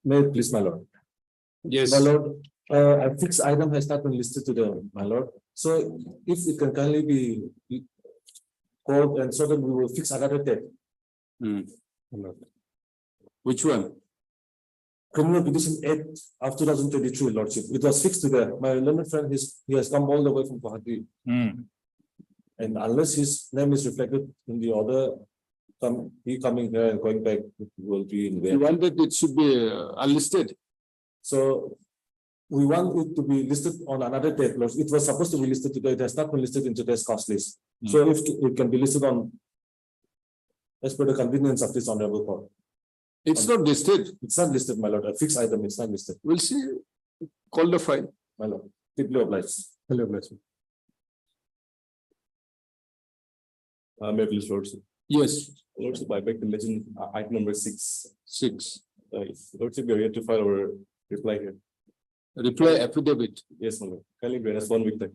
May it please, my lord. Yes. My lord, a fixed item has not been listed to the my lord. So if it can kindly be called and so that we will fix another date. My lord. Which one? Criminal petition 8 of 2023, lordship. It was fixed to the my learned friend. He has come all the way from Gauhati. And unless his name is reflected in the order, he coming here and going back will be in there. You want that it should be unlisted? So we want it to be listed on another date. Lord. It was supposed to be listed today. It has not been listed in today's cost list. So if it can be listed on as per the convenience of this honorable court. It's not listed. It's not listed, my lord. A fixed item, it's not listed. We'll see. Call the file. My lord. Deeply obliged. Hello, bless you. May I please, lordship? Yes. Lordship, I beg the legend, item number 6. 6. Lordship, we are here to file our reply here. Reply affidavit. Yes, my lord. Kindly grant us 1 week time.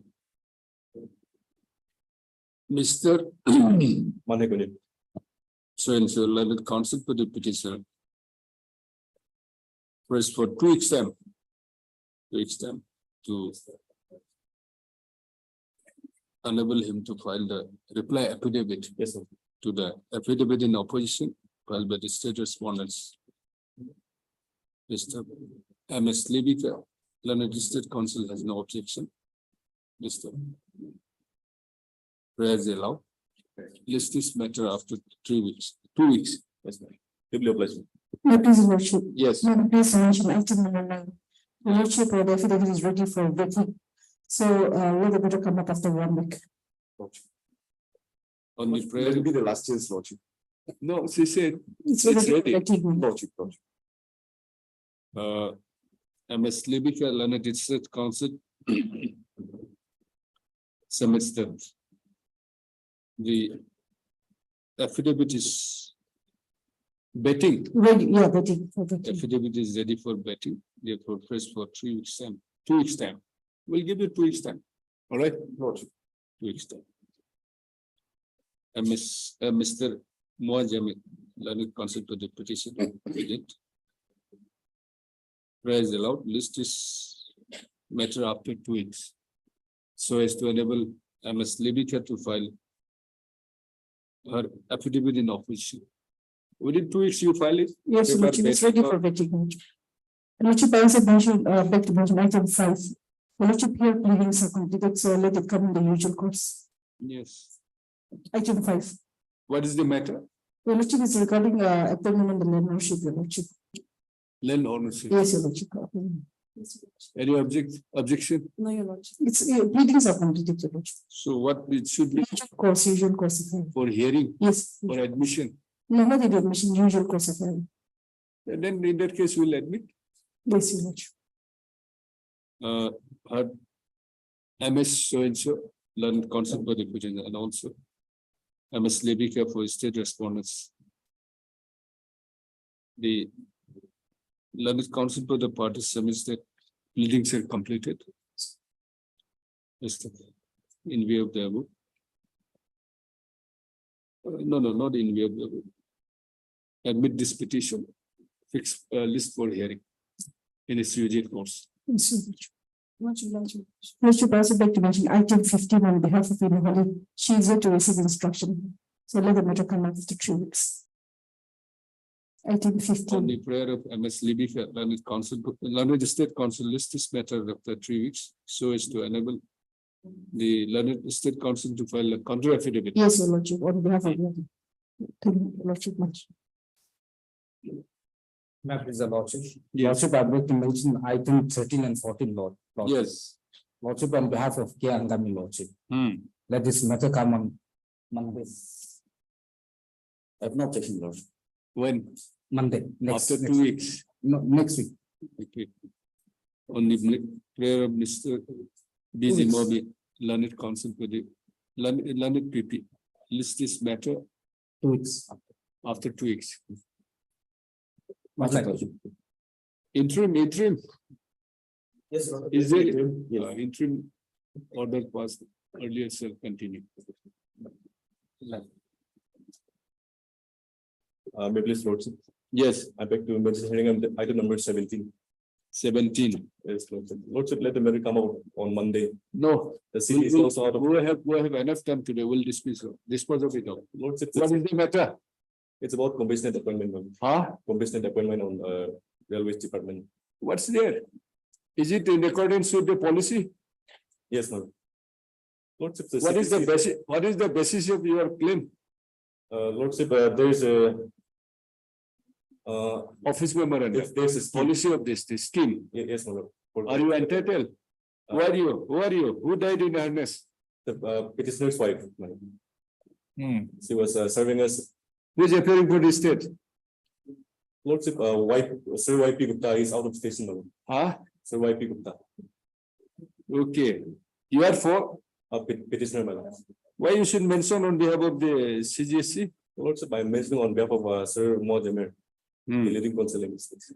Mr. Manekuni. So and so learned counsel for the petitioner. press for 2 weeks time. 2 weeks time to enable him to file the reply affidavit Yes, sir. to the affidavit in opposition filed by the state respondents. Mr. M.S. Libika, Leonard State Council has no objection. Mr. Prayer is allowed. List this matter after 3 weeks, 2 weeks. Yes, ma'am. Deeply obliged. No, please, your lordship. Yes. No, please mention item number 9. Your lordship, the affidavit is ready for vetting. So, let the matter come up after 1 week. On the prayer, That will be the last chance, lordship. no, she said, It's It's ready. ready. for vetting. Lordship. M.S. Libika, Leonard State Council submits the affidavit is betting. Ready, yeah, vetting, for vetting. Affidavit is ready for betting, therefore press for 3 weeks time, 2 weeks time. We'll give you 2 weeks time. All right? Lordship. 2 weeks time. Mr. Moajami, learned counsel to the petition. Agent. Prayer is allowed, list this matter after 2 weeks. So as to enable M.S. Libika to file her affidavit in opposition. Within 2 weeks, you file it? Yes, your Paper lordship, it's based ready for vetting. Your lordship, I also mentioned, back to mention item 5. Your lordship, here pleadings are completed, so let it come in the usual course. Yes. Item 5. What is the matter? Your lordship is regarding, appointment on the land ownership, your lordship. Land ownership. Yes, your lordship. Any objection? No, your lordship. It's, pleadings are completed, your lordship. So what it should be Usual course of hearing. for hearing Yes. or admission? No, not the admission, usual course of hearing. And then in that case, we'll admit, Yes, your lordship. her MS so-and-so, learned counsel for the petition, and also MS Libika for state respondents. The learned counsel for the party submits that pleadings are completed. Yes, in view of the above. No, not in view of the above. Admit this petition, fix list for hearing in its usual course. Yes, your lordship. Lordship, I also beg to mention item 15 on behalf of Innovali. She is yet to receive instruction. So let the matter come up after 3 weeks. Item On 15. the prayer of MS Libika, learned state council list this matter after 3 weeks, so as to enable the learned state council to file a counter affidavit. Yes, your lordship, on behalf of the. Thank you, your lordship much. Ma'am, please, the lordship. Yes. Lordship, I beg to mention item 13 and 14, lordship. Yes. Lordship, on behalf of K. Angami, lordship, Hmm. let this matter come on Monday. I have no objection, lordship. When? Monday, next. After 2 next- weeks. No, next week. Okay. On the prayer of Mr. B.J. Mobi, learned counsel for the learned PP, list this matter 2 weeks. after 2 weeks. Much like lordship. Interim, Yes, Lord. is there Yes. interim order passed earlier, shall continue. May I please, lordship. Yes, I beg to mention hearing on the item number 17. 17. Yes, lordship. Lordship, let the matter come out on Monday. No, The city is also out of. we have enough time today. We'll dispose of it all. Lordship, What is the matter? it's about compassionate appointment, ma'am. Huh? Compassionate appointment on railways department. What's there? Is it in accordance with the policy? Yes, ma'am. Lordship. What is the CTC basis? What is the basis of your claim? Lordship, there is a. Office memorandum, If there's a scheme. policy of this scheme. Yes, ma'am. Are you entitled? Who are you? Who are you? Who died in harness? The petitioner's wife, ma'am. She was serving as Who is appearing for the state? Lordship, wife, Sir Y.P. Gupta is out of station now. Huh? Sir Y.P. Gupta, Okay. You are for, petitioner, madam. why you should mention on behalf of the CGSC? Lordship, I'm mentioning on behalf of Sir Mo Jamir, the leading counsel in this case.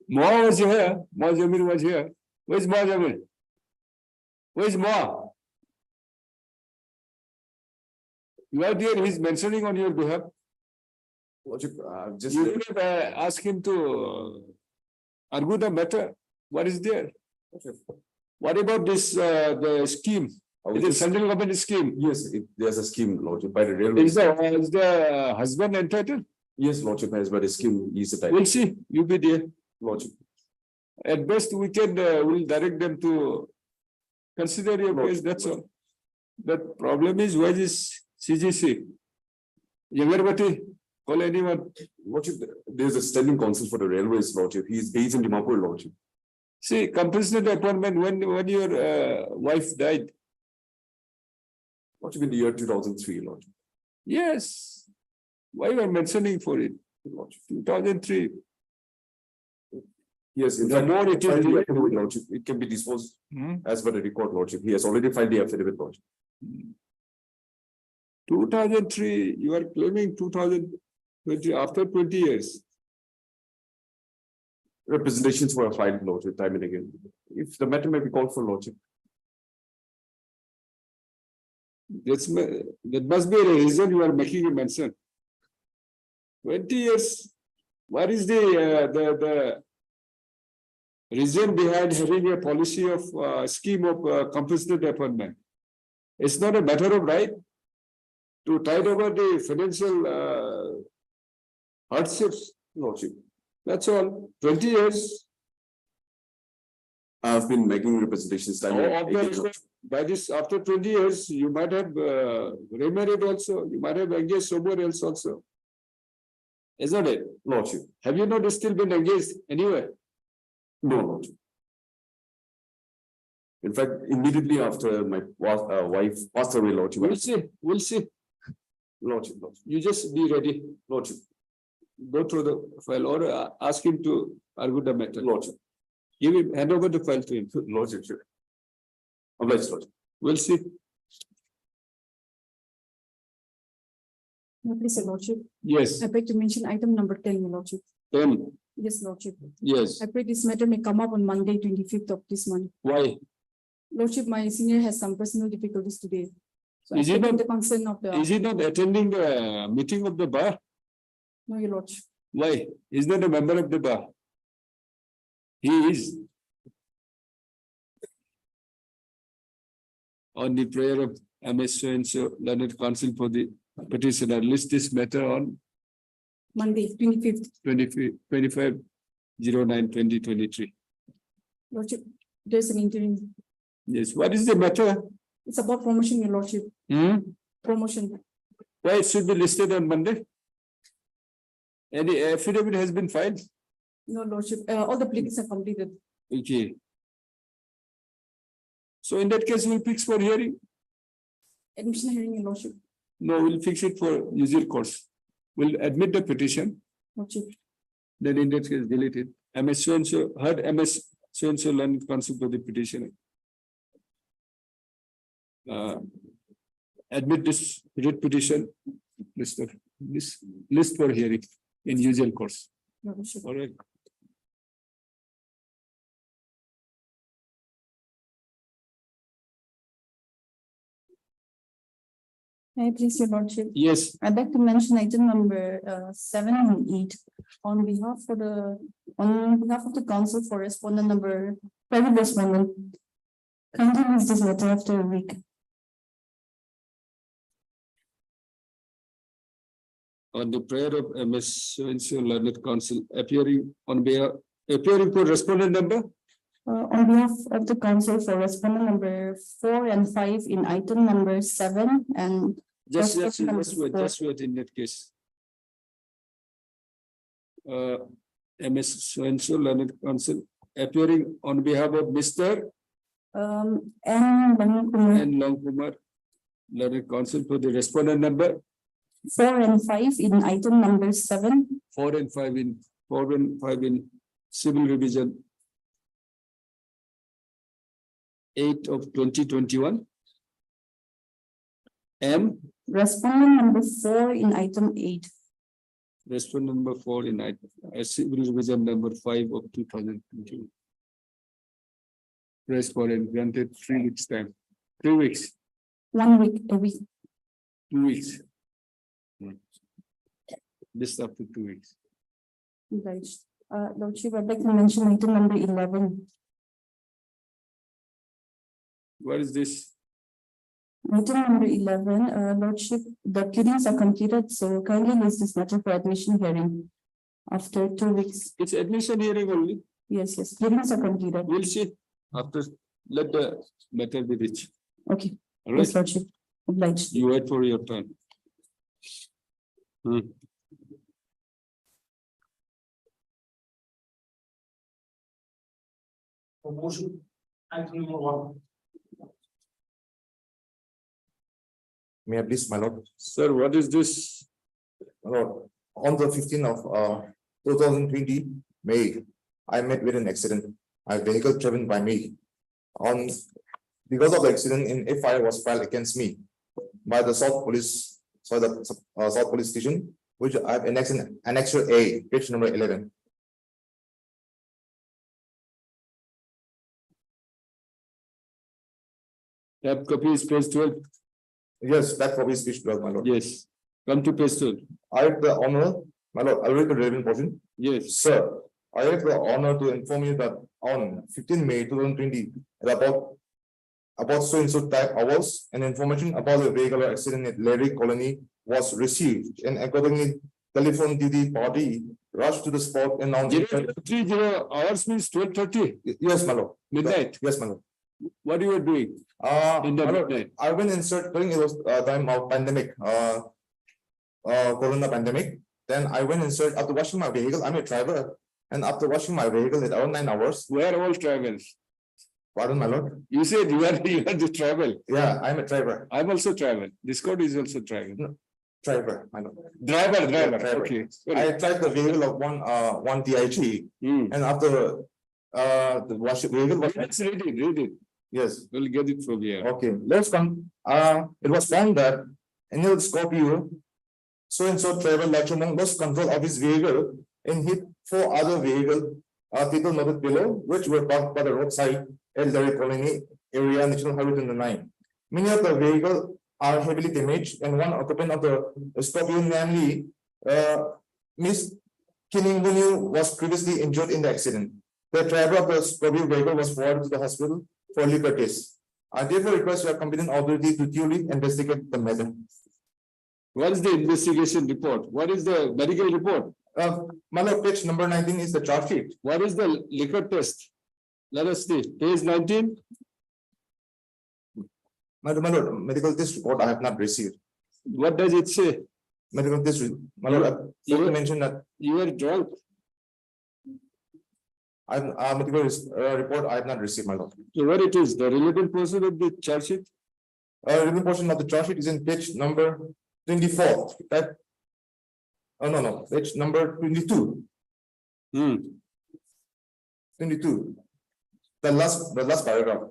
Moa was here. Moa Jamir was here. Where's Moa Jamir? Where's Moa? You are there, he's mentioning on your behalf. Lordship, just. You could ask him to argue the matter. What is there? What about this, the scheme? Is it central government scheme? Yes, there's a scheme, Lordship, by the railway. Is the husband entitled? Yes, Lordship has, but the scheme is a type. We'll see. You be there. Lordship. At best, we can, we'll direct them to consider your case, that's all. The problem is, where is CGC? Gauhati, call anyone. Lordship, there's a standing council for the railways, Lordship. He is based in Dimapur, Lordship. See, compassionate appointment when your wife died. Lordship, in the year 2003, Lordship. Yes. Why you are mentioning for it? 2003. Yes, in The fact, more it is- filed the affidavit, Lordship, it can be disposed Hmm? as per the record, Lordship. He has already filed the affidavit, Lordship. 2003, you are claiming 2020, after 20 years. Representations were filed, Lordship, time and again. If the matter may be called for, Lordship. That must be a reason you are making a mention. 20 years, what is the reason behind having a policy of scheme of compassionate appointment? It's not a matter of right to tide over the financial hardships, Lordship, that's all. 20 years. I have been making representations time and Of the again. record, by this, after 20 years, you might have remarried also, you might have engaged somewhere else also. Isn't it? Lordship, Have you not still been engaged anywhere? no, Lordship. In fact, immediately after my wife passed away, Lordship. We'll see, we'll see. Lordship, You just be ready. Lordship, Go through the file or ask him to argue the matter. Lordship, Give him, hand over the file to him. Lordship, sure. Obliged, Lordship. We'll see. No, please, Your Lordship. Yes, I beg to mention item number 10, Your Lordship. then, Yes, Lordship. yes. I pray this matter may come up on Monday, 25th of this month. Why? Lordship, my senior has some personal difficulties today. So I Is he take not- the concern of Is the, he not attending the meeting of the bar? no, Your Lordship. Why? He's not a member of the bar. He is. On the prayer of MS so learned counsel for the petitioner, list this matter on Monday, 25th. 25/09/2023. Lordship, there's an interim. Yes, what is the matter? It's about promotion, Your Lordship. Hmm? Promotion. Why it should be listed on Monday? Any affidavit has been filed? No, Lordship, all the pleadings are completed. Okay. So in that case, we'll fix for hearing. Admission hearing, Your Lordship. No, we'll fix it for usual course. We'll admit the petition, Lordship. then in that case delete it. MS so and so, heard MS so and so learned counsel for the petitioner. Admit this writ petition, list for hearing in usual course. Your Lordship. All right. May I please, Your Lordship? Yes, I'd like to mention item number 7 and 8 on behalf of the council for respondent number, private respondent. Kindly list this matter after a week. on the prayer of MS so and so learned counsel appearing for respondent number. On behalf of the council for respondent number 4 and 5 in item number 7 and Just Respondent just wait in that case. MS so and so learned counsel appearing on behalf of Mr. N. Kumar, N. Long Kumar, learned counsel for the respondent number 4 and 5 in item number 7. 4 and 5 in civil revision 8 of 2021. M. Respondent number 4 in item 8. Respondent number 4 in civil revision number 5 of 2021. Respondent granted 3 weeks time. 3 weeks, 1 week, a week. 2 weeks. Just up to 2 weeks. Right. Lordship, I'd like to mention item number 11. What is this? Item number 11, Lordship, the pleadings are completed, so kindly list this matter for admission hearing after 2 weeks. It's admission hearing only. Yes, pleadings are completed. We'll see after, let the matter be reached. Okay, All yes, right, Lordship, obliged. you wait for your turn. Motion, item number 1. May I please, my lord? Sir, what is this? My lord, on the 15th of 2020 May, I met with an accident. My vehicle driven by me. Because of the accident, an FIR was filed against me by the South Police, South Police Station, which I have annexed in Annexure A, page number 11. Tab copy is page 12. Yes, that copy is page 12, my lord. Yes. Come to page 12. I have the honor, my lord, I'll read the relevant portion. Yes. Sir, I have the honor to inform you that on 15 May 2020, at about so and so type hours, an information about the vehicular accident at Larry Colony was received, and accordingly, telephone duty party rushed to the spot and announced. 030 hours means 12:30 Yes, my lord. midnight. Yes, my lord. What you were doing in the My lord, midnight? I went inside during it was time of pandemic, corona pandemic. Then I went inside after washing my vehicle. I'm a driver, and after washing my vehicle at around 9 hours. Where all travels? Pardon, my lord. You said you are the travel. Yeah, I'm a driver. I'm also travel. This code is also travel. Driver, my lord. Driver. driver. Okay. I tried the vehicle of one DIG, and after the wash vehicle was. Let's read it. Yes, We'll get it from here. okay, let's come. It was found that Anil Scorpio, so and so travel Lachumong lost control of his vehicle and hit 4 other vehicles, people noted below, which were parked by the roadside at Larry Colony area, National Highway 29. Many of the vehicles are heavily damaged, and one occupant of the Scorpio, namely, Miss Kiningunu, was previously injured in the accident. The driver of the Scorpio vehicle was forwarded to the hospital for legal test. I therefore request your competent authority to duly investigate the matter. What is the investigation report? What is the medical report? My lord, page number 19 is the charge sheet. What is the liquor test? Let us see. Page 19. My lord, medical test report I have not received. What does it say? Medical test, my lord, I forgot to mention that You were drunk. medical report I have not received, my lord. So where it is? The relevant portion of the charge sheet? Relevant portion of the charge sheet is in page number 24. That, oh, no, page number 22. 22. The last paragraph.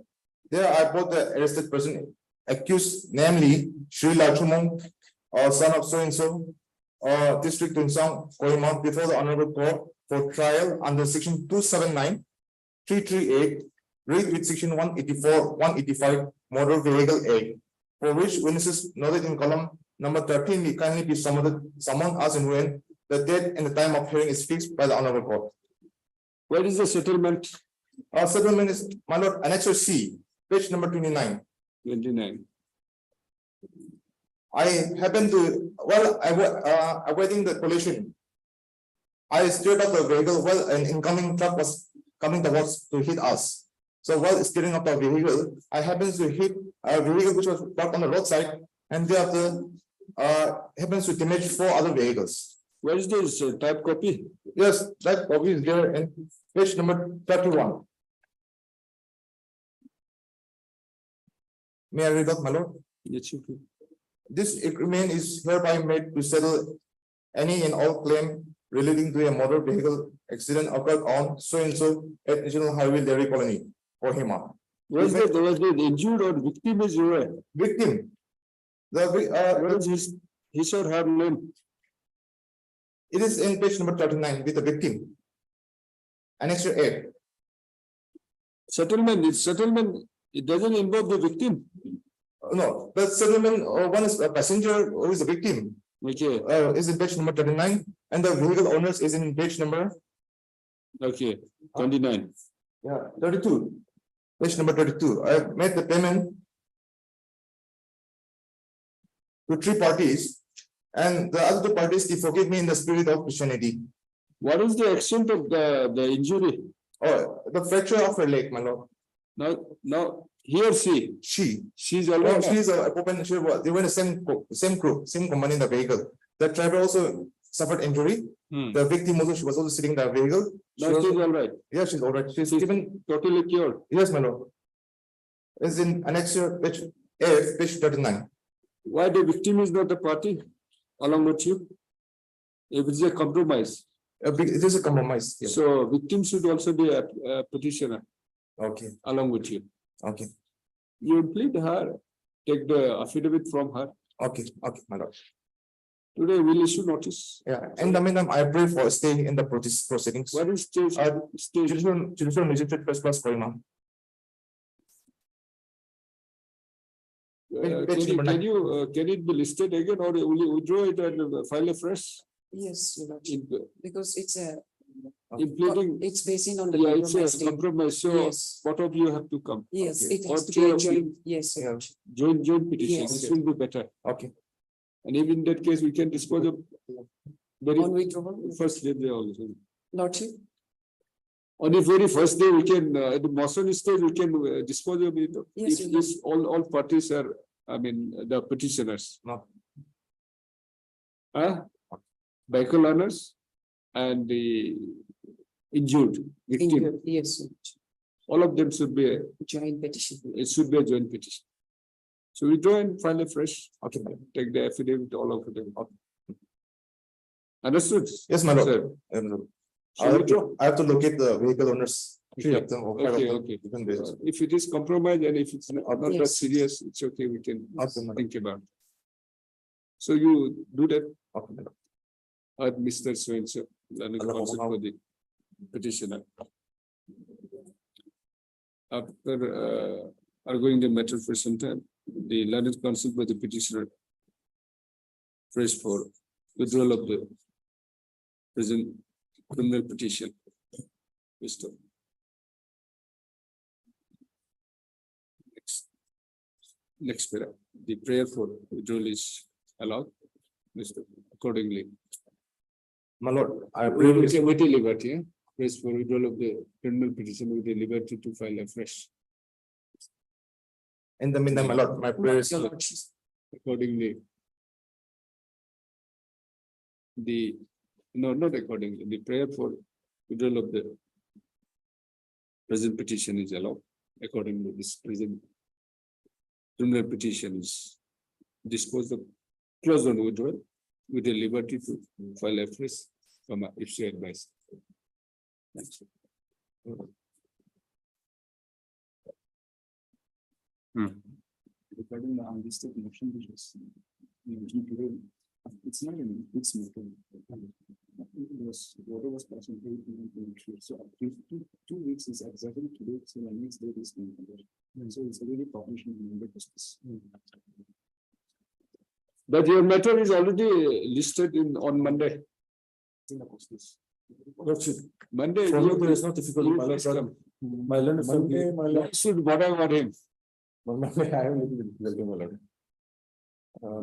There I put the arrested person accused, namely Sri Lachumong, son of so and so, district Tunsang, Kohima, before the honorable court for trial under section 279, 338, read with section 184, 185, motor vehicle act, for which witnesses noted in column number 13 may kindly be summoned as and when the date and the time of hearing is fixed by the honorable court. Where is the settlement? Settlement is, my lord, Annexure C, page number 29. 29. I happen to, while awaiting the collision, I steered up the vehicle while an incoming truck was coming towards to hit us. So while steering up the vehicle, I happened to hit a vehicle which was parked on the roadside, and thereafter happens to damage 4 other vehicles. Where is this type copy? Yes, that copy is there in page number 31. May I read out, my lord? Yes, okay. This agreement is hereby made to settle any and all claim relating to a motor vehicle accident occurred on so and so at National Highway Larry Colony, Kohima. Was the injured or victim is where? Victim. What is his or her name? It is in page number 39 with the victim. Annexure A. Settlement, it doesn't involve the victim. No, the settlement, one is a passenger who is a victim. Okay. Is in page number 39, and the vehicle owners is in page number Okay, 29. Yeah, 32. Page number 32. I have made the payment to 3 parties, and the other 2 parties, they forgive me in the spirit of Christianity. What is the extent of the injury? Oh, the fracture of her leg, my lord. Now, he or she? She's Oh, already. she's a open, they were in the same crew, same company in the vehicle. The driver also suffered injury. The victim also, she was also sitting in the vehicle. She Now was- she's all right. Yeah, she's all right. She's She's given, totally cured. yes, my lord. It's in annexure, page F, page 39. Why the victim is not the party along with you? If it's a compromise, It is a compromise. Yes. so victim should also be a petitioner Okay, along with you. okay, You plead her, take the affidavit from her. okay, my lord. Today we'll issue notice. Yeah, in the meantime, I pray for stay in the proceedings. What is stage? Stage. Judicial magistrate first class Kohima. Page number Can it be listed again or will you withdraw it and file a fresh? Yes, Your Lordship, In because it's a, pleading, it's based on the yeah, it's compromise a thing. compromise, so Yes, both of you have to come. yes, Okay. it Or has to two be a of you. joint, yes, Your Yeah. Lordship. Joint petition, Yes. this will be better. Okay, And even in that case, we can dispose of very On withdrawal, first day also. Lordship, On the very first day, we can, at the motion stage, we can dispose of it. Yes, If you this, all parties are, I mean, the petitioners. No. Vehicle owners and the injured victim, injured, yes, Your Lordship. all of them should be, Joint petition. it should be a joint petition. So we go and file a fresh, okay, my lord. take the affidavit, all of them. Understood? Yes, my lord. Sir, I have to locate the vehicle owners. 3 of them or 5 of Okay, them. okay. Different ways. If it is compromised and if it's not that Yes. serious, it's okay, we can Okay, my lord. think about. So you do that Okay, my lord. at Mr. So-and-so, learned Allah counsel Muhammad. for the petitioner. After arguing the matter for some time, the learned counsel for the petitioner pressed for withdrawal of the present criminal petition. Mr. Next paragraph, the prayer for withdrawal is allowed. Mr. Accordingly. My lord, I We pray will with say with the liberty, praise for withdrawal of the criminal petition with the liberty to file afresh. in the meantime, my lord, my prayer is Your Lordship, Accordingly. Not accordingly, the prayer for withdrawal of the present petition is allowed. Accordingly, this present criminal petition is disposed of, closed on withdrawal with the liberty to file afresh from if she advice. Thanks. Regarding the unlisted motion, which was mentioned today, it's not an, it's making. It was, water was passing through, so 2 weeks is exactly today, so the next date is. So it's already published in the business. But your matter is already listed on Monday. Lordship, Monday. for me, you- there is no difficulty, you my lord, please sir. come. My learned friend, my You lord. should bother about him. Monday, I am little bit difficulty, my lord.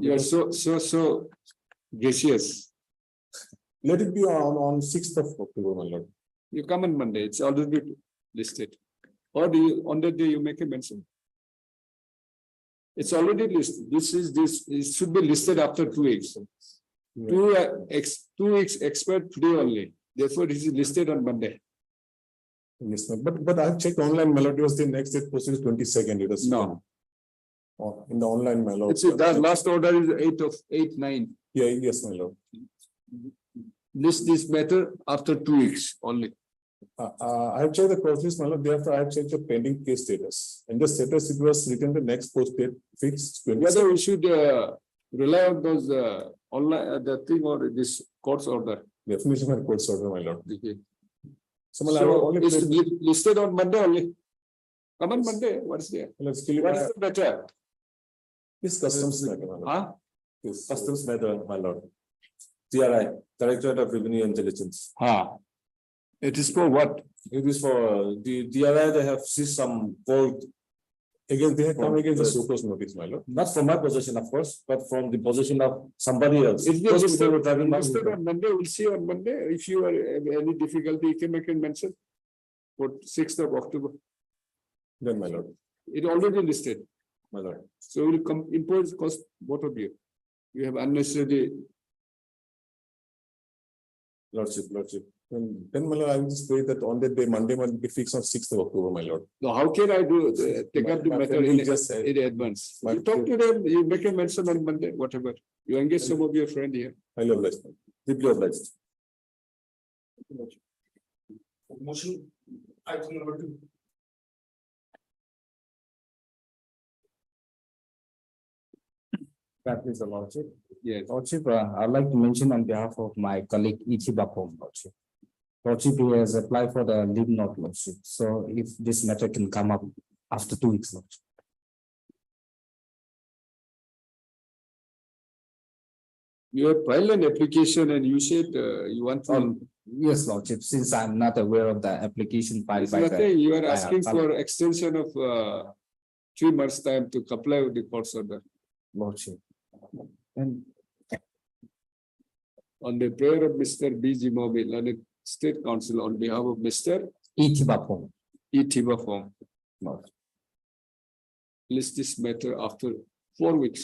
You are Because- so gracious. Let it be on 6th of October, my lord. You come on Monday, it's already listed. Or do you, on that day you make a mention? It's already listed. It should be listed after 2 weeks. 2 weeks expired today only. Therefore, it is listed on Monday. Yes, ma'am. But I've checked online, my lord, it was the next date posted 22nd, it was. No. Oh, in the online, my lord. It's that last order is 8/9. Yeah, yes, my lord. List this matter after 2 weeks only. I've checked the process, my lord, thereafter I've checked the pending case status. And the status, it was written the next post date fixed. 22nd. Whether we should rely on those online, the thing or this court's order. Definition and court order, my lord. Okay. So, my lord, I So only it's played- listed on Monday only. Come on Monday, what's there? let's kill What is it. the matter? This customs matter, my lord. Huh? Yes, customs matter, my lord. TRI, Directorate of Revenue Intelligence. Ha. It is for what? It is for the DRI, they have seized some gold. Again, they have come against the Yes. Soko's notice, my lord. Not from my possession, of course, but from the possession of somebody else. It's Those just people were driving past listed with on Monday. We'll see on Monday. If you are any difficulty, you can make a mention. For 6th of October, Then, my lord, it already listed. my lord. So we'll come impose cost both of you. You have unnecessary. Lordship. Then, my lord, I will just pray that on that day, Monday, might be fixed on 6th of October, my lord. Now, how can I do, take up the My matter friend, he in just said- in advance? My You talk to them, you make a mention on Monday, whatever. You engage some of your friend here. I love that. Deeply obliged. Motion, item number 2. That is the lordship. Yes. Lordship, I'd like to mention on behalf of my colleague Ichibapom, lordship. Lordship, he has applied for the leave note, lordship. So if this matter can come up after 2 weeks, lordship. You have filed an application and you said you want to. Yes, lordship, since I'm not aware of the application filed There's by the. nothing, you are I have asking filed- for extension of 3 months' time to comply with the court's order. Lordship. And On the prayer of Mr. B. Jimobi, Learned State Council, on behalf of Mr. Ichibapom, E. Tibaphom, lordship. list this matter after 4 weeks.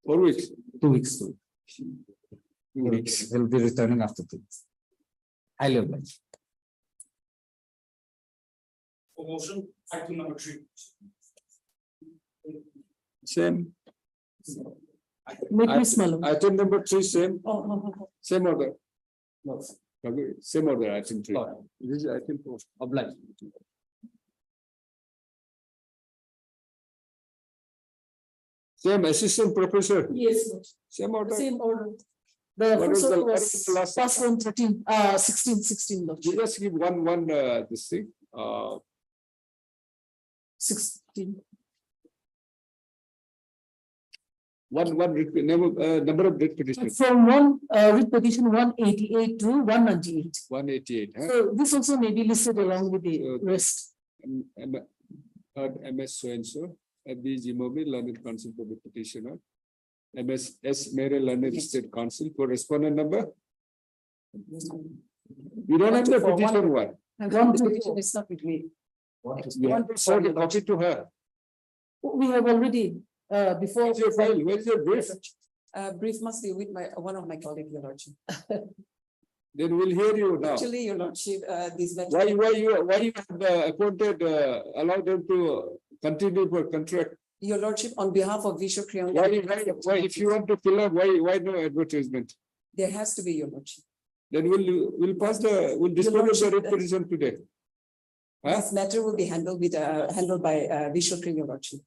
4 weeks. 2 weeks. 2 weeks. He'll be returning after 2 weeks. I live like. Motion, item number 3. Same. Make me smell. Item number 3, same, Oh. same order. No, Okay, same order, item 3. Lord. This is item 4. obliged. Same assistant professor, Yes, same order. same order. The What was first the- one what was the was last- passed on 16, Lord. You just give one, this thing, 16. number of debt petitions, From one writ petition 188 to 198. 188. So this also may be listed along with the rest. MS so and so, B. Jimobi, Learned Council for the petitioner. MS S. Mary, Learned Yes. State Council for respondent number. You don't have the 124, petition one. One petition is not with me. You have to send a copy to her. We have already, before. Where's your file? Where's your brief? Brief must be with one of my colleagues, Your Lordship. Then we'll hear you now. Actually, Your Lordship, this matter. Why you have appointed, allow them to continue for contract? Your Lordship, on behalf of Vishwa Kriyan. Why, if you want to fill up, why no advertisement? There has to be, Your Lordship. Then we'll we'll dispose of the Lordship, writ petition today. Huh? This matter will be handled by Vishwa Kriyan, Your Lordship.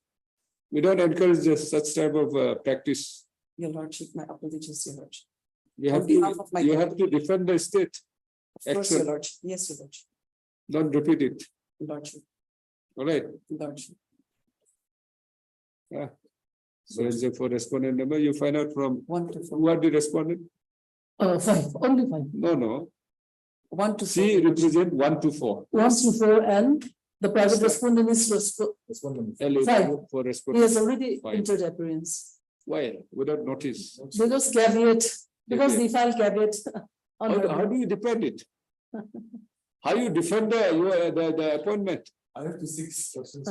We don't encourage such type of practice. Your Lordship, my apologies, Your Lordship. You On have behalf to, of my you have to defend the state, Of course, Your Excellent. Lordship. Yes, Your Lordship. don't repeat it. Your Lordship, All right. Your Lordship. So as a for respondent number, you find out from 1 to 4. who are the respondent? 5, only 5. No. 1 to 4. C represent 1 to 4. 1 to 4 and the private respondent is, L is Five. for he respondent. has already Fine. entered appearance. Why? Without notice. Because caveat, because Okay. they file caveat. on How her. do you defend it? How you defend the appointment? I have to seek instructions.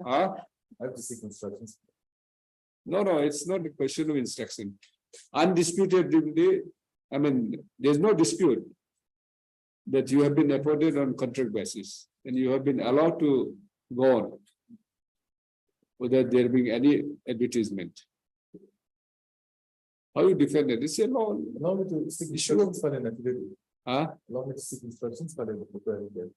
Huh? I have to seek instructions. No, it's not a question of instruction. Undisputedly, I mean, there's no dispute that you have been appointed on contract basis and you have been allowed to go on without there being any advertisement. How you defend it? It's a law. Allow me to seek Sure. instructions for an affidavit. Huh? Allow me to seek instructions for an affidavit.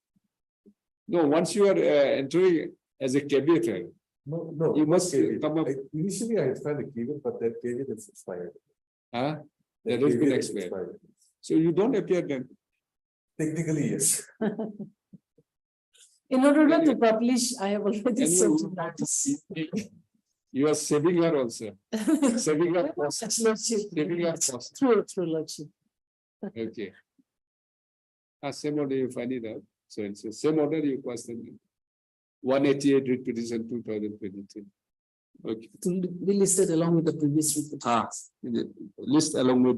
No, once you are entering as a caveat, No. You must caveat. come up- Initially, I had filed a caveat, but that caveat is expired. huh? That That has been caveat is expired. So you don't appear then. Technically, yes. In order not to Anyway. publish, I have already And sent you- notice. You are saving her also. Saving her cost. Lordship. Saving her cost. True, Lordship. Okay. Same order you find it out. So it's the same order you pass them. 188 writ petition 2023. Okay. To be listed along with the previous report. List along with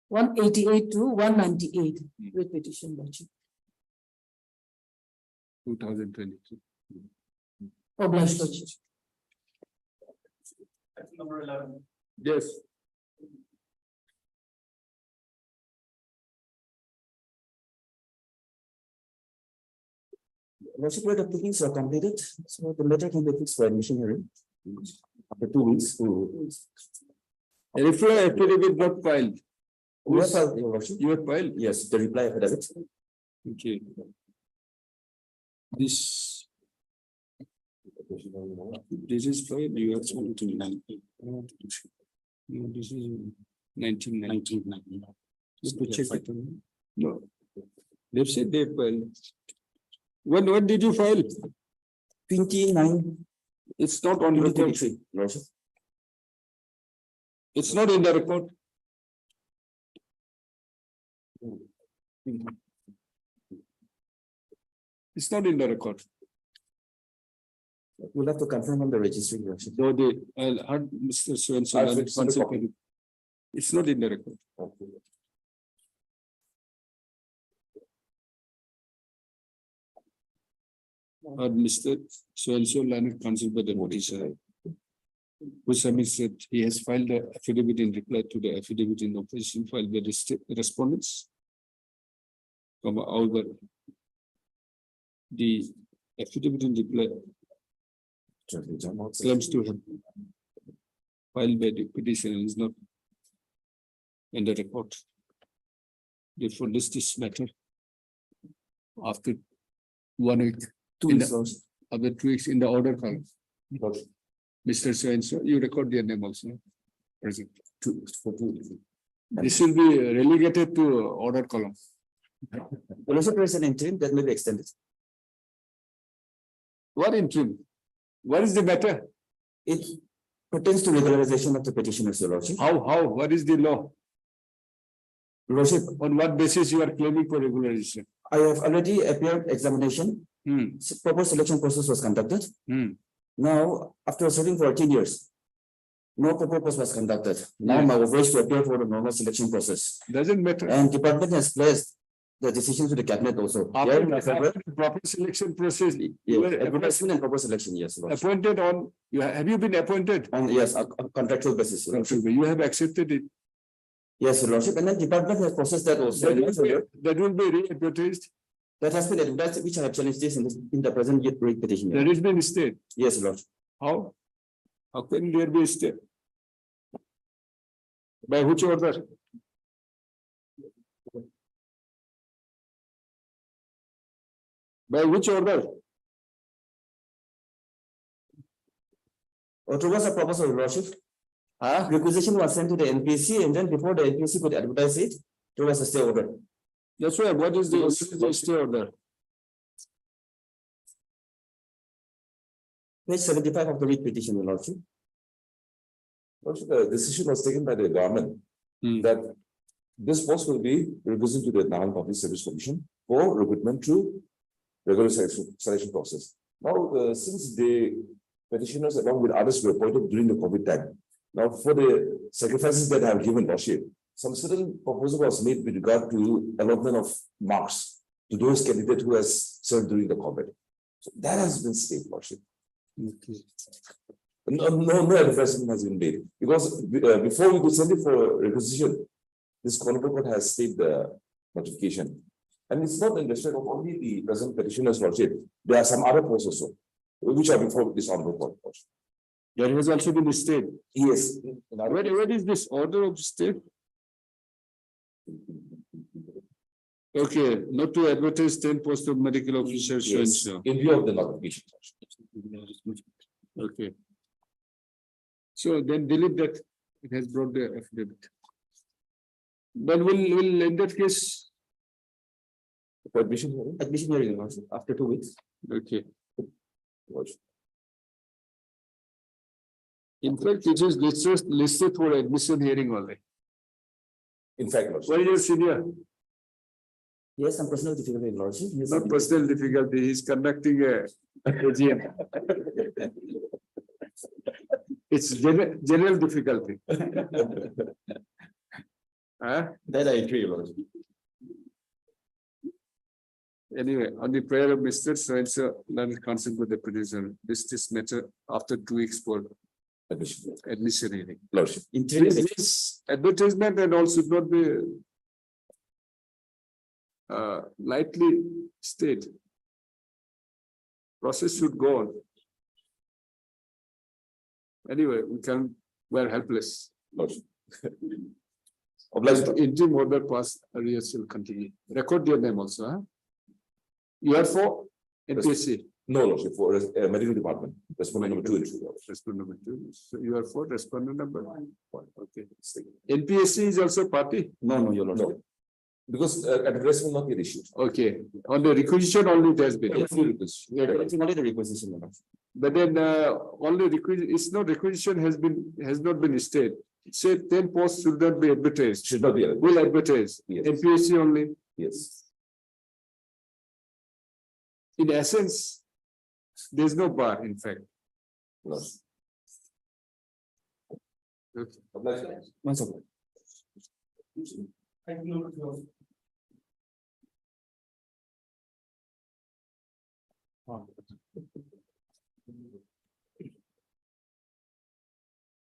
188 to 198 with petition lodging. 2023. Obliged lodging. Number 11. Yes. Lordship, where the pickings are completed, so the letter can be fixed for admission hearing. After 2 weeks to. Reply affidavit not filed. You have filed, Your Lordship? You have filed? Yes, the reply affidavit. Okay. This is filed, you have sent to 19. No, this is 1990. Just to check it. No. They've said they filed. When did you file? 29. It's not on record. 2023, Lordship. It's not in the record. It's not in the record. We'll have to confirm on the registry, Lordship. Though they, I'll add Mr. So-and-so. I'll and fix the once copy. again. It's not in the record. Or Mr. So-and-so Leonard counsel by the petitioner, who submits that he has filed the affidavit in reply to the affidavit in opposition filed by the respondents. However, the affidavit in reply claims to have filed by the petitioner is not in the record. Therefore, this matter after 1 week. 2 In weeks, the- Lordship. Other 2 weeks in the order column. Mr. So-and-so, you record their name also. Present. For 2 weeks. This will be relegated to order column. Lordship, there is an interim that may be extended. What interim? What is the matter? It pertains to regularization of the petitioners, Your Lordship. How, what is the law? Lordship, On what basis you are claiming for regularization? I have already appeared examination. Proper selection process was conducted. Now, after serving for 18 years, no proper process was conducted. Now, my wish to appear for the normal selection process. Doesn't matter. And department has placed the decision to the cabinet also. Here in February, After proper selection process, you yes, were advertisement and proper selection, yes, Lordship. appointed on, have you been appointed? On, yes, a contractual basis, Your Lordship. You have accepted it. Yes, Your Lordship, and then department has processed that also. That will be re-advertised. That has been advertised, which I have challenged this in the present petition. There has been a stay. Yes, Lordship. How? How can there be a stay? By which order? By which order? There was a proposal, Your Lordship. Requisition was sent to the NPC, and then before the NPC could advertise it, there was a stay order. That's why, what is the stay order? Page 75 of the writ petition, Your Lordship. Also, the decision was taken by the government that this post will be requisitioned to the National Public Service Commission for recruitment through regular selection process. Now, since the petitioners along with others were appointed during the COVID time, now for the sacrifices that I have given, Lordship, some certain proposal was made with regard to allotment of marks to those candidates who has served during the COVID. So that has been stayed, Lordship. No advertisement has been made because before we could send it for requisition, this Honorable Court has stayed the notification. And it's not in respect of only the present petitioners, Lordship. There are some other posts also, which are before this Honorable Court. Lordship. There has also been a stay. Yes. Where is this order of stay? Okay, not to advertise 10 post of medical officers. Yes, So. in view of the notification. Okay. So then delete that. It has brought the affidavit. But will in that case, For admission hearing? Admission hearing, Your Lordship, after 2 weeks. okay. Lordship. In fact, it is listed for admission hearing only. In fact, Lordship. Where is your senior? Yes, some personal difficulty, Lordship. Yes, Not personal difficulty, he's conducting a AGM. It's general difficulty. Huh? That I agree, Lordship. Anyway, on the prayer of Mr. So-and-so, learned consent with the producer, this matter after 2 weeks for admission hearing. Lordship. This advertisement and all should not be lightly stated. Process should go on. Anyway, we're helpless. Lordship. Obliged. Interim order pass arrears will continue. Record your name also, huh? You are for NPSC. No, Lordship, for medical department, respondent number 2 and 3. Respondent number 2. So you are for respondent number 1. Okay. NPSC is also party. No, Your Lordship. No. Because address will not get issued. Okay. On the requisition only it has been. Yes, full request. We are collecting only the requisition, Lordship. But then only requisition, it's not requisition has not been stated. Say 10 posts should not be advertised. Should not be. Will advertise. Yes. NPSC only. Yes. In essence, there is no bar, in fact. Lordship. Okay. Obliged. One second.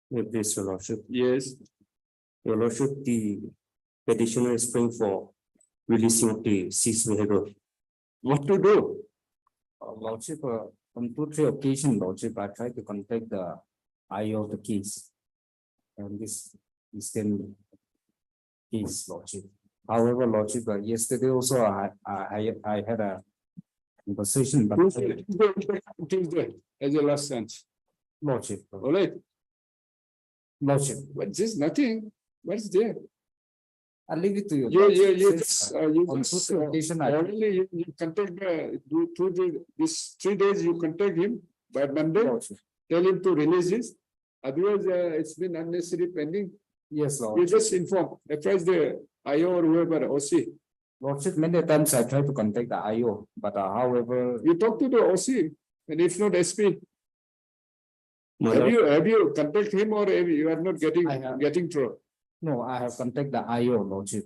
Yes, Your Lordship. Yes. Your Lordship, the petitioner is praying for releasing of the seized vehicle. What to do? Lordship, on 2-3 occasions, Lordship, I tried to contact the IO of the case. And this is then case, Lordship. However, Lordship, yesterday also I had a conversation, but Tuesday, as your last chance. Lordship, All right. Lordship, But just nothing. What's there? I'll leave it to you. You Since, on just 2-3 occasions, I only you contact this 3 days you contact him by Monday, Lordship. tell him to release this. Otherwise, it's been unnecessary pending. Yes, You Lord. just inform, apprise the IO or whoever, OC. Lordship, many times I tried to contact the IO, but however, You talk to the OC, and if not SP, My have Lord, have you contact him or you are not I have. getting through? no, I have contacted the IO, Lordship.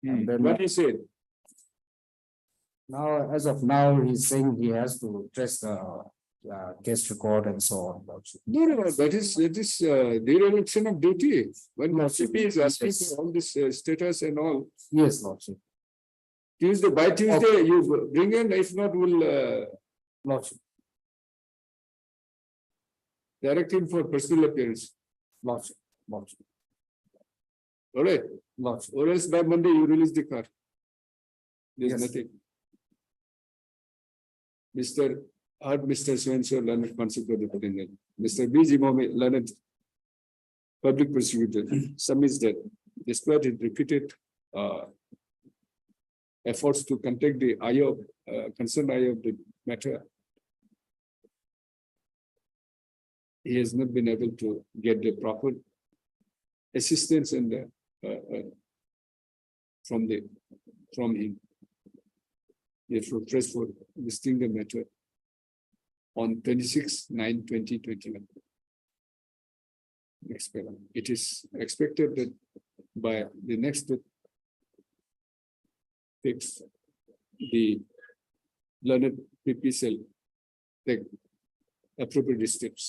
And then What he said? now, as of now, he's saying he has to trace the case record and so on, Lordship. No, that is dereliction of duty. When CP is asking Yes. for all this status and all, Yes, Lordship. by Tuesday, you bring in, if not, we'll Lordship, direct him for personal appearance. Lordship, Lordship, All right, Lordship. or else by Monday you release the car. There's Yes. nothing. Mr. So-and-so learned concept of the potential. Mr. B. Jimome learned public prosecutor submits that despite his repeated efforts to contact the IO, concerned IO of the matter, he has not been able to get the proper assistance and from him. Therefore, press for listing the matter on 26/9/2021. Next paragraph. It is expected that by the next fix, the learned PP cell take appropriate steps.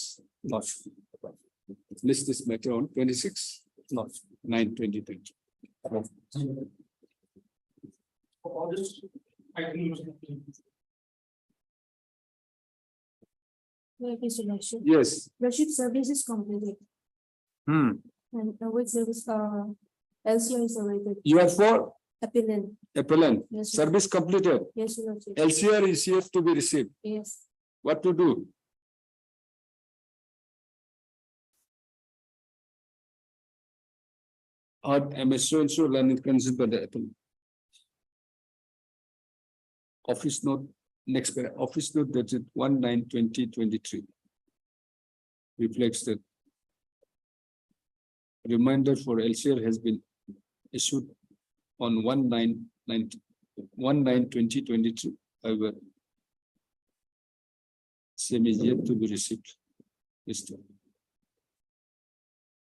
Lordship, List this matter on 26/9/2020. Yes. Worship service is completed and with service, LCR is awaited. You are for Appellant. appellant. Yes, sir. Service completed. Yes, Your Lordship. LCR is yet to be received. Yes. What to do? Or so learning consent by the appellant. Office note, next paragraph, office note dated 1/9/2023. Reflects that reminder for LCR has been issued on 1/9/20 1/9/2022. However, same is yet to be received. This time.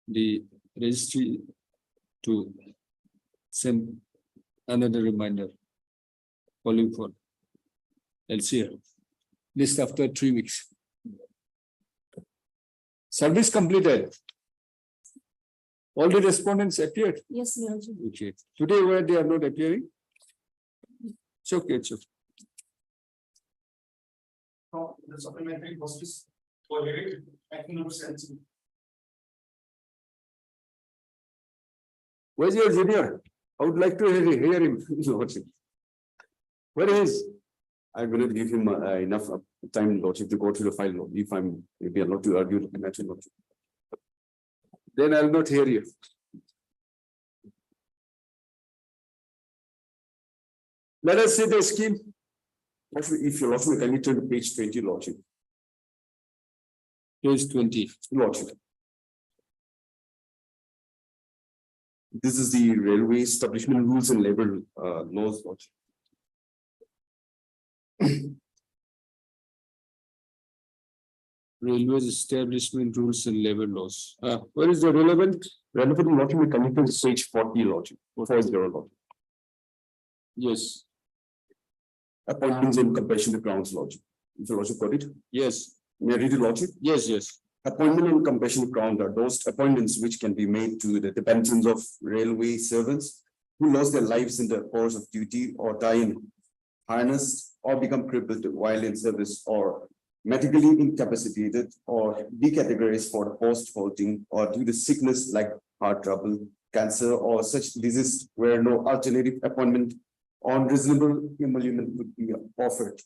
The registry to send another reminder calling for LCR. List after 3 weeks. Service completed. All the respondents appeared. Yes, Your Lordship. Okay. Today where they are not appearing? It's okay, it's okay. The supplementary process for hearing, acting number 17. Where's your junior? I would like to hear him. Where is? I'm going to give him enough time, Lordship, to go through the file. If we are not to argue, imagine Lordship. Then I'll not hear you. Let us see the scheme. Actually, if you Lordship, can you turn to page 20, Lordship? Page 20. Lordship. This is the railway establishment rules and labor laws, Lordship. Railways establishment rules and labor laws. Where is the relevant? Relevant Lordship, we connected to page 40, Lordship. 40, Lordship. Yes, Appointments on compassionate grounds, Lordship. If the Lordship got it, yes, may I read it, Lordship? yes, yes. Appointment on compassionate ground are those appointments which can be made to the dependents of railway servants who lost their lives in the course of duty or die in harness or become crippled while in service or medically incapacitated or decategorized for post-halting or due to sickness like heart trouble, cancer or such disease where no alternative appointment on reasonable emolument would be offered.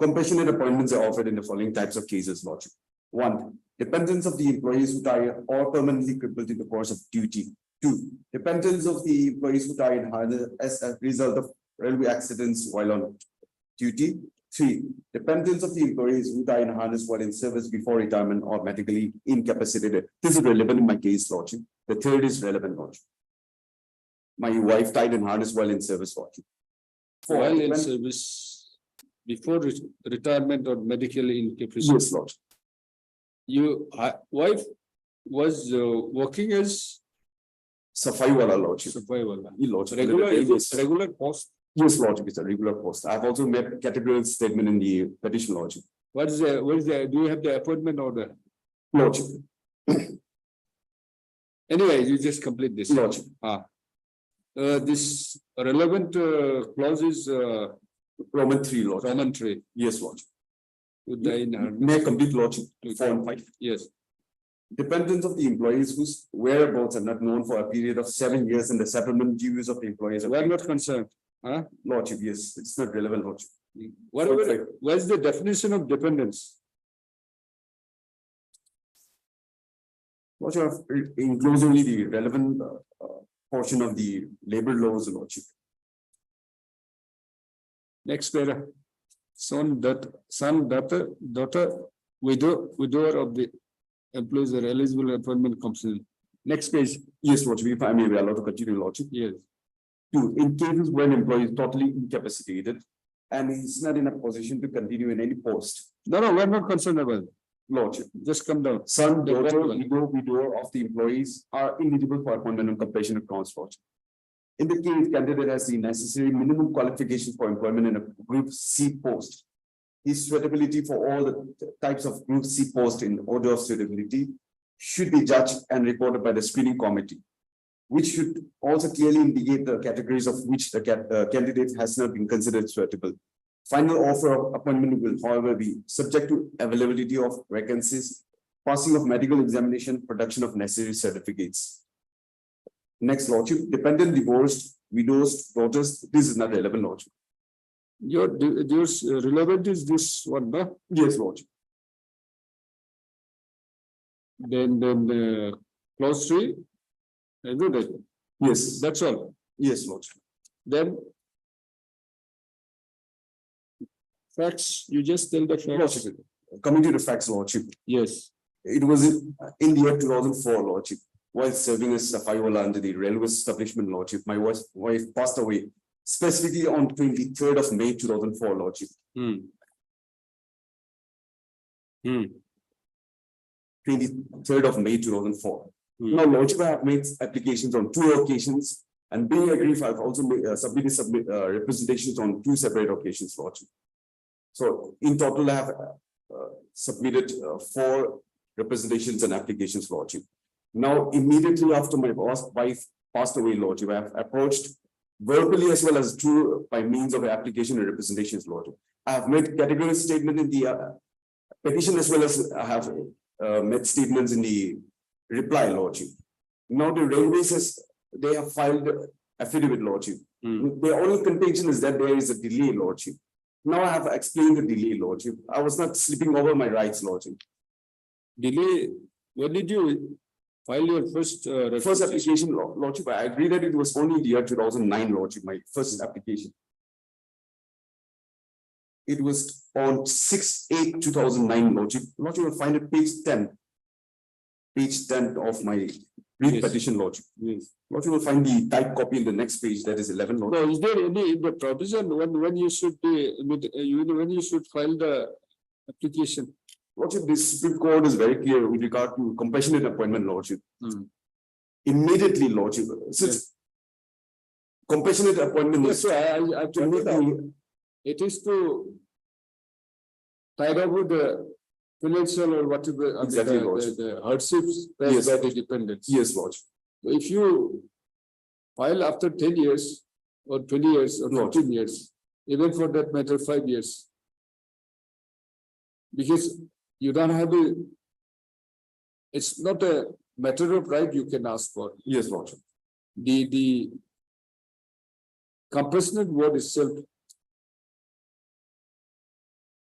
Compassionate appointments are offered in the following types of cases, Lordship. 1. Dependents of the employees who die or permanently crippled in the course of duty. 2. Dependents of the employees who die in harness as a result of railway accidents while on duty. 3. Dependents of the employees who die in harness while in service before retirement or medically incapacitated. This is relevant in my case, Lordship. The third is relevant, Lordship. My wife died in harness while in service, Lordship. 4. While in service, before retirement or medical incapacity. Yes, Lord. Your wife was working as Safai wala, Lordship. survival. Lordship. Regular, is this regular post? Yes, Lordship, it's a regular post. I've also made categorical statement in the petition, Lordship. What is do you have the appointment order? Lordship, Anyway, you just complete this. Lordship. This relevant clause is Roman 3, Lordship. Roman 3. Yes, Lordship. To die in harness. May I complete, Lordship? 4 and 5. Yes, Dependents of the employees whose whereabouts are not known for a period of 7 years and the settlement dues of the employees. we are not concerned. Lordship, yes, it's not relevant, Lordship. What is the definition of dependence? Lordship, includes only the relevant portion of the labor laws, Lordship. Next para. Son, daughter, widower of the employees are eligible appointment comes in. Next page. Yes, Lordship, if I may be allowed to continue, Lordship. Yes. 2. In cases where an employee is totally incapacitated and is not in a position to continue in any post. No, we're not concerned about it. Lordship, Just come down. son, The daughter, first one. widower of the employees are eligible for appointment on compassionate grounds, Lordship. In the case candidate has the necessary minimum qualifications for employment in a Group C post. His suitability for all the types of Group C post in order of suitability should be judged and reported by the screening committee, which should also clearly indicate the categories of which the candidate has not been considered suitable. Final offer of appointment will, however, be subject to availability of vacancies, passing of medical examination, production of necessary certificates. Next, Lordship, dependent, divorced, widows, daughters, this is not relevant, Lordship. Your relevant is this one, no? Yes, Lordship. Then clause 3. I do that. Yes, That's all. yes, Lordship. Then facts, you just tell the facts. Lordship, coming to the facts, Lordship. Yes. It was in the year 2004, Lordship, while serving as Safaiwala under the railway establishment, Lordship. My wife passed away specifically on 23rd of May 2004, Lordship. 23rd of May 2004. Now, Lordship, I have made applications on 2 occasions, and being aggrieved, I've also submitted representations on 2 separate occasions, Lordship. So in total, I have submitted 4 representations and applications, Lordship. Now, immediately after my wife passed away, Lordship, I have approached verbally as well as through by means of application and representations, Lordship. I have made categorical statement in the petition as well as I have made statements in the reply, Lordship. Now the railways they have filed affidavit, Lordship. The only contention is that there is a delay, Lordship. Now I have explained the delay, Lordship. I was not slipping over my rights, Lordship. Delay, when did you file your first? First application, Lordship, I agree that it was only in the year 2009, Lordship, my first application. It was on 6/8/2009, Lordship. Lordship, you'll find it page 10. Page 10 of my petition, Lordship. Yes. Lordship, will find the type copy in the next page, that is 11, Lordship. No, is there any in the provision when you should be when you should file the application? Lordship, this Supreme Court is very clear with regard to compassionate appointment, Lordship. Immediately, Lordship, since compassionate appointment Yes, is so I have to admit that it is to tie up with the financial or whatever Exactly, the hardships Yes. that the dependents. yes, Lordship. If you file after 10 years or 20 years or 15 years, even for that matter, 5 years. Because you don't have it's not a matter of right you can ask for. Yes, Lordship. The compassionate word itself.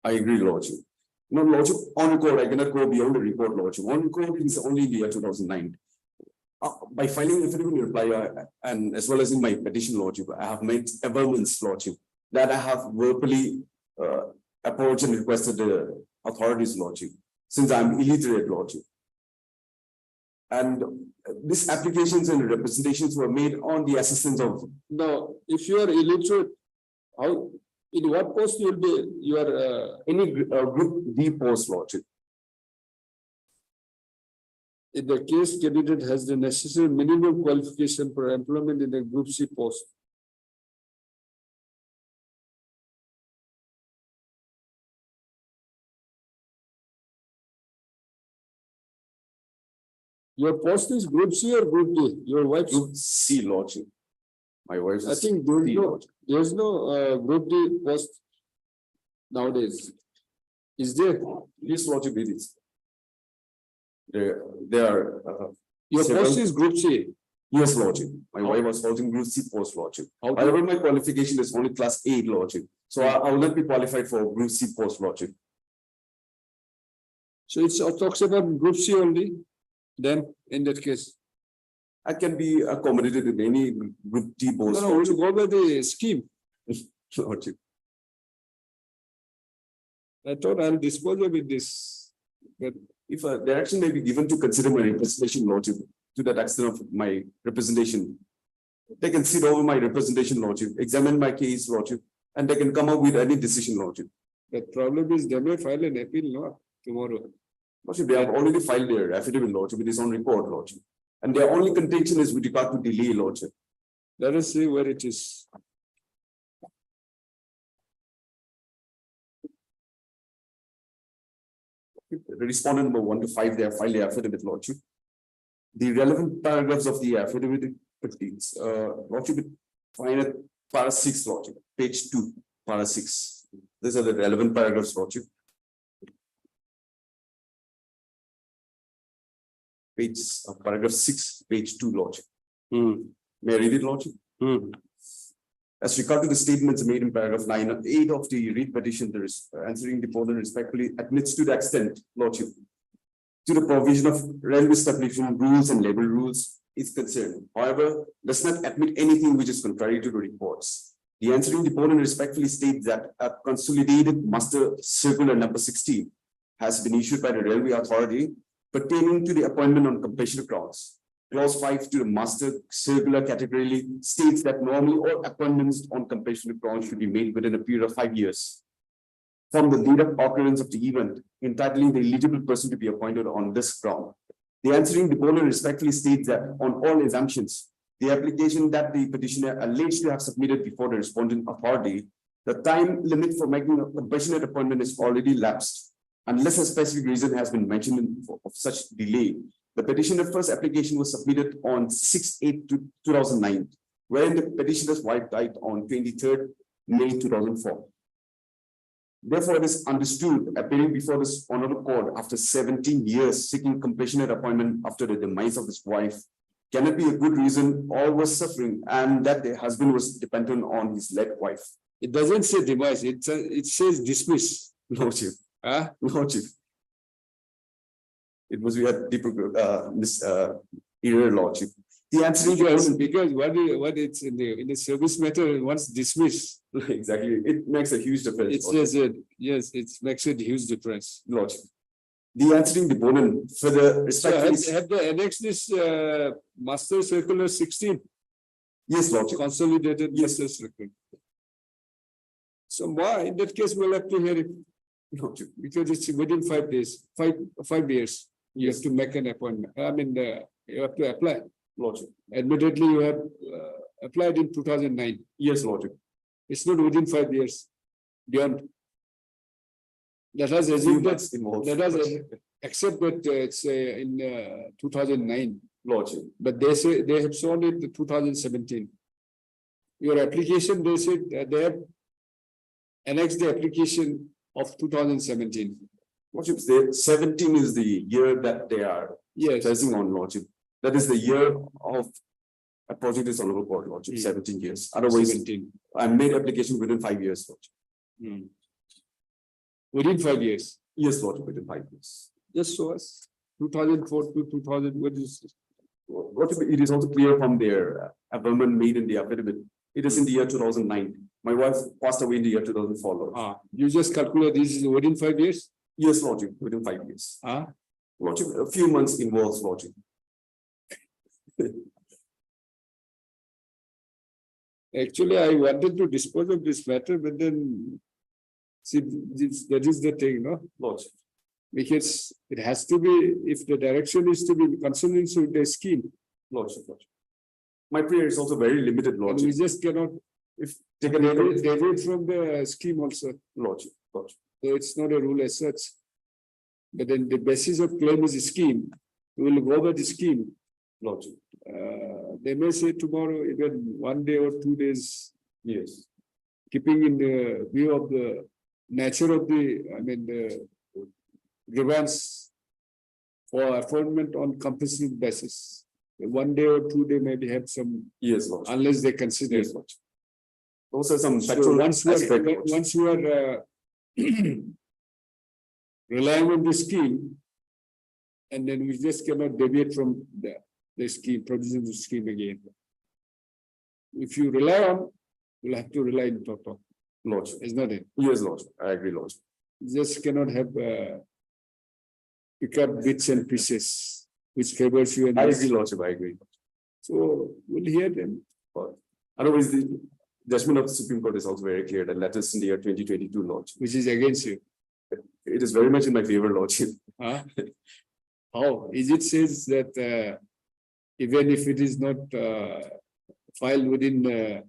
I agree, Lordship. No, Lordship, on record, I cannot go beyond the report, Lordship. On record is only the year 2009. By filing affidavit in reply and as well as in my petition, Lordship, I have made averments, Lordship, that I have verbally approached and requested the authorities, Lordship, since I'm illiterate, Lordship. And these applications and representations were made on the assistance of. Now, if you are illiterate, how, in what post you will be, you are Any group D post, Lordship. in the case candidate has the necessary minimum qualification for employment in a group C post. Your post is group C or group D? Your wife's? Group C, Lordship. My wife's. I think there's no group D post nowadays. Is there? Yes, Lordship, it is. There are. Your several- post is group C. Yes, Lordship. My wife was holding group C post, Lordship. How do However, my qualification is only class 8, Lordship. So I will not be qualified for group C post, Lordship. So it talks about group C only, then in that case. I can be accommodated in any group D No, post. no, we'll go by the scheme. Lordship. I thought I'll dispose of it this. But If a direction may be given to consider my representation, Lordship, to that extent of my representation, they can sit over my representation, Lordship, examine my case, Lordship, and they can come up with any decision, Lordship. the problem is they may file an appeal, no, tomorrow. Lordship, they have already filed their affidavit, Lordship, it is on record, Lordship. And their only contention is with regard to delay, Lordship. Let us see where it is. Respondent number 1 to 5, they have filed their affidavit, Lordship. The relevant paragraphs of the affidavit contains, Lordship, find it para 6, Lordship, page 2, para 6. These are the relevant paragraphs, Lordship. Page, paragraph 6, page 2, Lordship. May I read it, Lordship? As regard to the statements made in paragraph 9 and 8 of the read petition, there is answering deponent respectfully admits to the extent, Lordship, to the provision of railway establishment rules and labor rules is concerned. However, does not admit anything which is contrary to the reports. The answering deponent respectfully states that a consolidated master circular number 16 has been issued by the railway authority pertaining to the appointment on compassionate grounds. Clause 5 to the master circular categorically states that normally all appointments on compassionate grounds should be made within a period of 5 years from the date of occurrence of the event, entitling the eligible person to be appointed on this ground. The answering deponent respectfully states that on all assumptions, the application that the petitioner alleged to have submitted before the respondent authority, the time limit for making a compassionate appointment is already lapsed, unless a specific reason has been mentioned of such delay. The petitioner's first application was submitted on 6/8/2009, wherein the petitioner's wife died on 23rd May 2004. Therefore, it is understood appearing before this honorable court after 17 years seeking compassionate appointment after the demise of his wife cannot be a good reason all was suffering and that the husband was dependent on his late wife. It doesn't say demise, it says dismiss. No, Chief. Huh? No, Chief. It was we had deeper error, Lord Chief. The answering Because what it's in the service matter, once dismissed. exactly, it makes a huge difference. It says it, yes, it makes a huge difference. Lord Chief. The answering deponent for the So respectfully. have they annexed this master circular 16? Yes, Lord Chief. Consolidated master circular. So why, in that case, we'll have to hear it, Lord Chief. because it's within 5 days, 5 years. You have to make an appointment. I mean, you have to apply. Lord Chief. Admittedly, you have applied in 2009. Yes, Lord Chief. It's not within 5 years. Beyond. Let us assume that, let us accept that it's in 2009, Lord Chief. but they say they have shown it in 2017. Your application, they said they have annexed the application of 2017. Lordship, 17 is the year that they are Yes, placing on, Lordship. That is the year of approaching this honorable court, Lordship, 17 years. Otherwise, 17. I made application within 5 years, Lordship. Hmm. Within 5 years. Yes, Lordship, within 5 years. Just show us 2004 to 2000. What is this? Lordship, it is also clear from their amendment made in the affidavit. It is in the year 2009. My wife passed away in the year 2004, Lord. You just calculate this is within 5 years? Yes, Lordship, within 5 years. Lordship, a few months involves, Lordship. Actually, I wanted to dispose of this matter, but then see, that is the thing, no? Lordship. Because it has to be, if the direction is to be consonant with the scheme, Lordship, Lordship. My prayer is also very limited, and we Lordship. just cannot If taken deviate from the scheme also. Lordship, Lordship. So it's not a rule as such. But then the basis of claim is a scheme. We will go by the scheme. Lordship. They may say tomorrow, even 1 day or 2 days, Yes. keeping in the view of the nature of the, the grievance for appointment on compulsory basis. 1 day or 2 day maybe have some, Yes, Lordship. unless they consider. Yes, Lordship. Those are some So factual once you aspect, are, Lordship. once you are relying on the scheme, and then we just cannot deviate from the scheme, provisions of the scheme again. If you rely on, you'll have to rely in total. Lordship. Is not it? Yes, Lordship. I agree, Lordship. You just cannot have pick up bits and pieces which favors you and I us. agree, Lordship. I agree. So we'll hear them. Otherwise, the judgment of the Supreme Court is also very clear that letters in the year 2022, Lordship. Which is against you. It is very much in my favor, Lordship. Huh? How? Is it says that even if it is not filed within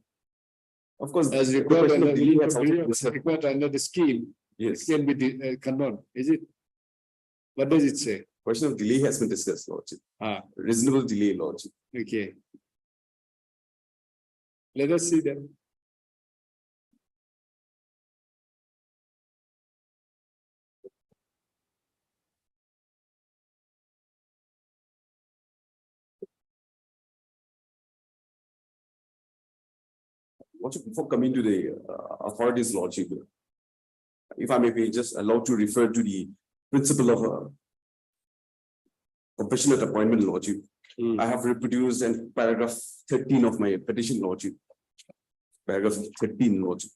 Of course, as the required question of under, delay has also been discussed. required under the scheme, it Yes, can be condoned, is it? What does it say? question of delay has been discussed, Lordship. Reasonable delay, Lordship. Okay. Let us see them. Lordship, before coming to the authorities, Lordship, if I may be just allowed to refer to the principle of compassionate appointment, Lordship. I have reproduced in paragraph 13 of my petition, Lordship. Paragraph 13, Lordship.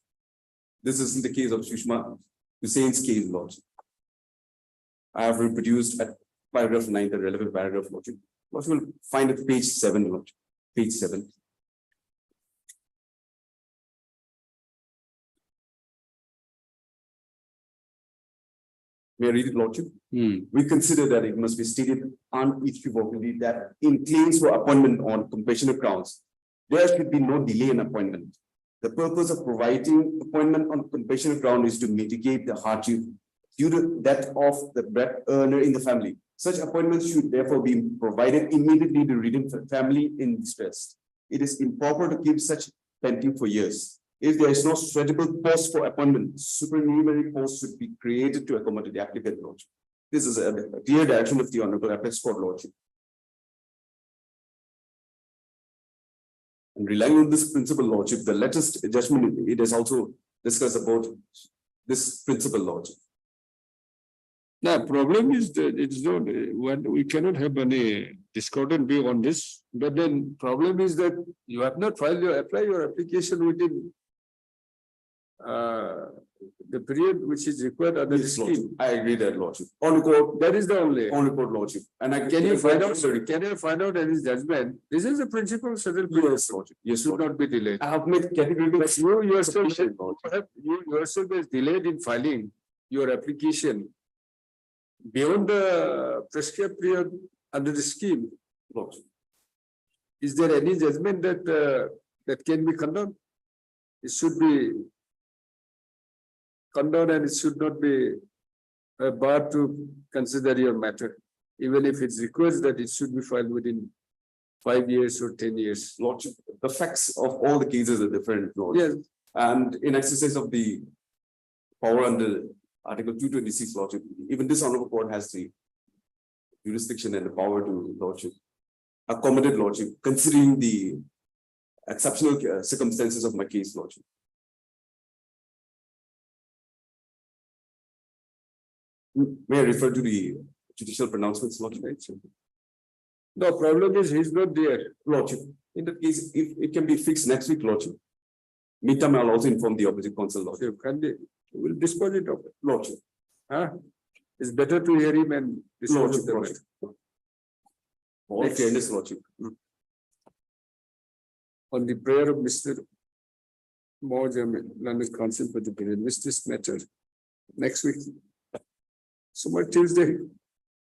This is in the case of Sushma Hussein's case, Lordship. I have reproduced at paragraph 9, the relevant paragraph, Lordship. Lordship will find it page 7, Lordship. Page 7. May I read it, Lordship? We consider that it must be stated unequivocally that in claims for appointment on compassionate grounds, there should be no delay in appointment. The purpose of providing appointment on compassionate ground is to mitigate the hardship due to death of the bread earner in the family. Such appointments should therefore be provided immediately to redeem family in distress. It is improper to keep such pending for years. If there is no suitable post for appointment, supernumerary posts should be created to accommodate the applicant, Lordship. This is a clear direction of the Honorable Apex Court, Lordship. And relying on this principle, Lordship, the latest judgment, it is also discussed about this principle, Lordship. The problem is that it's not, when we cannot have any discordant view on this, but then problem is that you have not filed your application within the period which is required under the Yes, Lordship. scheme. I agree that, Lordship. On record, That is the only. on record, Lordship. And I Can you find out, sorry, can you find out any judgment? This is the principle settled. Yes, Lordship. Yes, Should Lordship. not be delayed. I have made categorical. But you yourself, submission, Lordship. you yourself is delayed in filing your application beyond the prescribed period under the scheme. Lordship. Is there any judgment that that can be condoned? It should be condoned and it should not be a bar to consider your matter, even if it's requires that it should be filed within 5 years or 10 years. Lordship, the facts of all the cases are different, Lordship. Yes, And in exercise of the power under Article 226, Lordship, even this Honorable Court has the jurisdiction and the power to, Lordship, accommodate, Lordship, considering the exceptional circumstances of my case, Lordship. May I refer to the judicial pronouncements, Lordship? the problem is he's not there. Lordship, in that case, if it can be fixed next week, Lordship. Meantime, I'll also inform the opposite counsel, Lordship. So can they, will dispose it of, Lordship. huh? It's better to hear him and dispose Lordship, of the Lordship. matter. All Next. fairness, Lordship. On the prayer of Mr. Mojam, London Council for the period, this matter next week. So what Tuesday,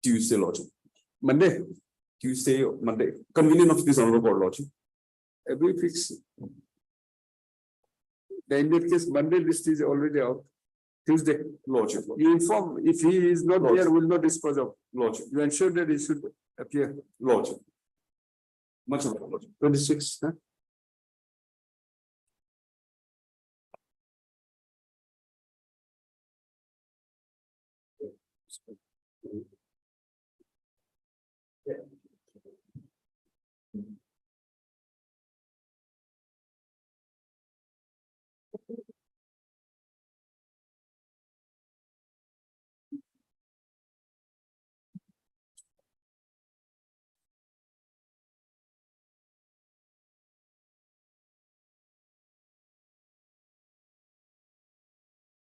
Tuesday, Lordship. Monday, Tuesday or Monday. Convenient of this Honorable Court, Lordship. every fix. The in that case, Monday list is already out. Tuesday, Lordship. you inform, if he is not there, will not dispose of. Lordship. You ensure that he should appear. Lordship. Much of Lordship. 26, huh?